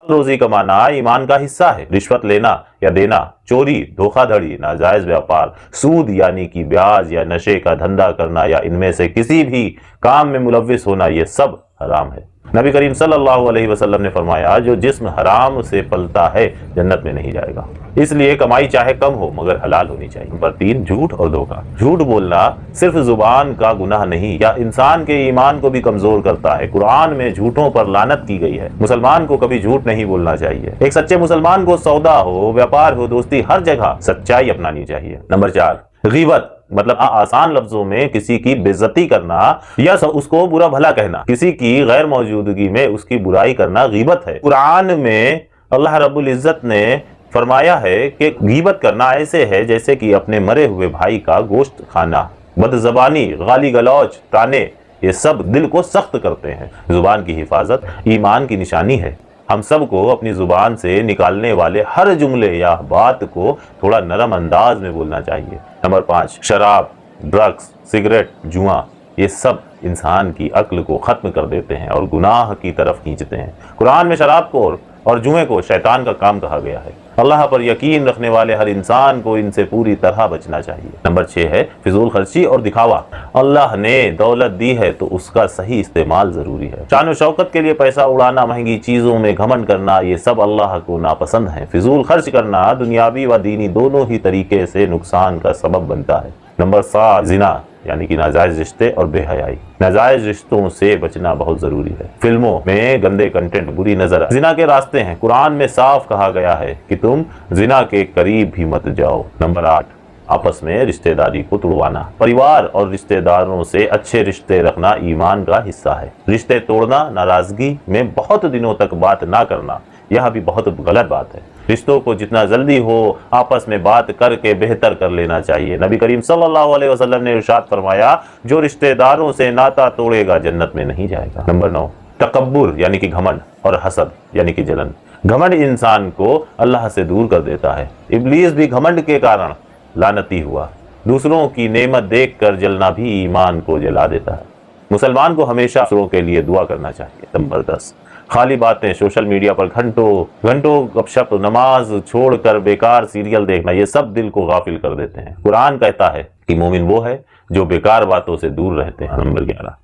रोजी कमाना ईमान का हिस्सा है। रिश्वत लेना या देना, चोरी, धोखाधड़ी, नाजायज व्यापार, सूद यानी कि ब्याज या नशे का धंधा करना या इनमें से किसी भी काम में मुलव्विस होना, ये सब हराम है। नबी करीम सल्लल्लाहु अलैहि वसल्लम ने फरमाया, जो जिस्म हराम से पलता है जन्नत में नहीं जाएगा। इसलिए कमाई चाहे कम हो मगर हलाल होनी चाहिए। नंबर 3, झूठ और धोखा। झूठ बोलना सिर्फ जुबान का गुनाह नहीं, या इंसान के ईमान को भी कमजोर करता है। कुरान में झूठों पर लानत की गई है। मुसलमान को कभी झूठ नहीं बोलना चाहिए। एक सच्चे मुसलमान को सौदा हो, व्यापार हो, दोस्ती, हर जगह सच्चाई अपनानी चाहिए। नंबर 4, गीबत मतलब आसान लफ्जों में किसी की बेइज्जती करना या उसको बुरा भला कहना, किसी की गैर मौजूदगी में उसकी बुराई करना गीबत है। कुरान में अल्लाह रब्बुल इज्जत ने फरमाया है कि गीबत करना ऐसे है जैसे कि अपने मरे हुए भाई का गोश्त खाना। बदज़बानी, गाली गलौज, ताने, ये सब दिल को सख्त करते हैं। जुबान की हिफाजत ईमान की निशानी है। हम सबको अपनी जुबान से निकालने वाले हर जुमले या बात को थोड़ा नरम अंदाज में बोलना चाहिए। नंबर 5, शराब, ड्रग्स, सिगरेट, जुआ, ये सब इंसान की अक्ल को खत्म कर देते हैं और गुनाह की तरफ खींचते हैं। कुरान में शराब को और जुए को शैतान का काम कहा गया है। अल्लाह पर यकीन रखने वाले हर इंसान को इनसे पूरी तरह बचना चाहिए। नंबर 6 है फिजूल खर्ची और दिखावा। अल्लाह ने दौलत दी है तो उसका सही इस्तेमाल जरूरी है। शान और शौकत के लिए पैसा उड़ाना, महंगी चीजों में घमंड करना, ये सब अल्लाह को नापसंद है। फिजूल खर्च करना दुनियावी व दीनी दोनों ही तरीके से नुकसान का सबब बनता है। नंबर 7, जिना यानी कि नाजायज रिश्ते और बेहयाई। नाजायज रिश्तों से बचना बहुत जरूरी है। फिल्मों में गंदे कंटेंट, बुरी नजर जिना के रास्ते हैं। कुरान में साफ कहा गया है कि तुम जिना के करीब भी मत जाओ। नंबर 8, आपस में रिश्तेदारी को तोड़वाना। परिवार और रिश्तेदारों से अच्छे रिश्ते रखना ईमान का हिस्सा है। रिश्ते तोड़ना, नाराजगी में बहुत दिनों तक बात ना करना, यह भी बहुत गलत बात है। रिश्तों को जितना जल्दी हो आपस में बात करके बेहतर कर लेना चाहिए। नबी करीम सल्लल्लाहु अलैहि वसल्लम ने इरशाद फरमाया, जो रिश्तेदारों से नाता तोड़ेगा जन्नत में नहीं जाएगा। नंबर 9, तकब्बुर यानी कि घमंड और हसद यानी कि जलन। घमंड इंसान को अल्लाह से दूर कर देता है। इब्लीस भी घमंड के कारण लानती हुआ। दूसरों की नेमत देखकर जलना भी ईमान को जला देता है। मुसलमान को हमेशा दूसरों के लिए दुआ करना चाहिए। नंबर 10, खाली बातें, सोशल मीडिया पर घंटों घंटों गपशप, नमाज छोड़कर बेकार सीरियल देखना, ये सब दिल को गाफिल कर देते हैं। कुरान कहता है कि मोमिन वो है जो बेकार बातों से दूर रहते हैं। नंबर 11,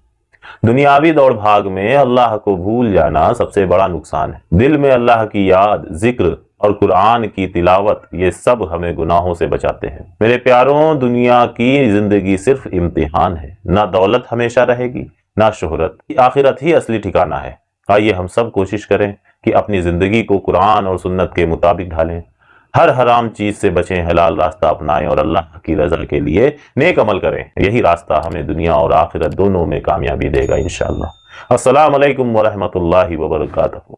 दुनियावी दौड़ भाग में अल्लाह को भूल जाना सबसे बड़ा नुकसान है। दिल में अल्लाह की याद, जिक्र और कुरान की तिलावत, ये सब हमें गुनाहों से बचाते हैं। मेरे प्यारों, दुनिया की जिंदगी सिर्फ इम्तिहान है। ना दौलत हमेशा रहेगी, ना शोहरत। आखिरत ही असली ठिकाना है। आइए हम सब कोशिश करें कि अपनी जिंदगी को कुरान और सुन्नत के मुताबिक ढालें। हर हराम चीज से बचें, हलाल रास्ता अपनाएं और अल्लाह की रजा के लिए नेक अमल करें। यही रास्ता हमें दुनिया और आखिरत दोनों में कामयाबी देगा इंशाअल्लाह। अस्सलाम वालेकुम व रहमतुल्लाहि व बरकातहू।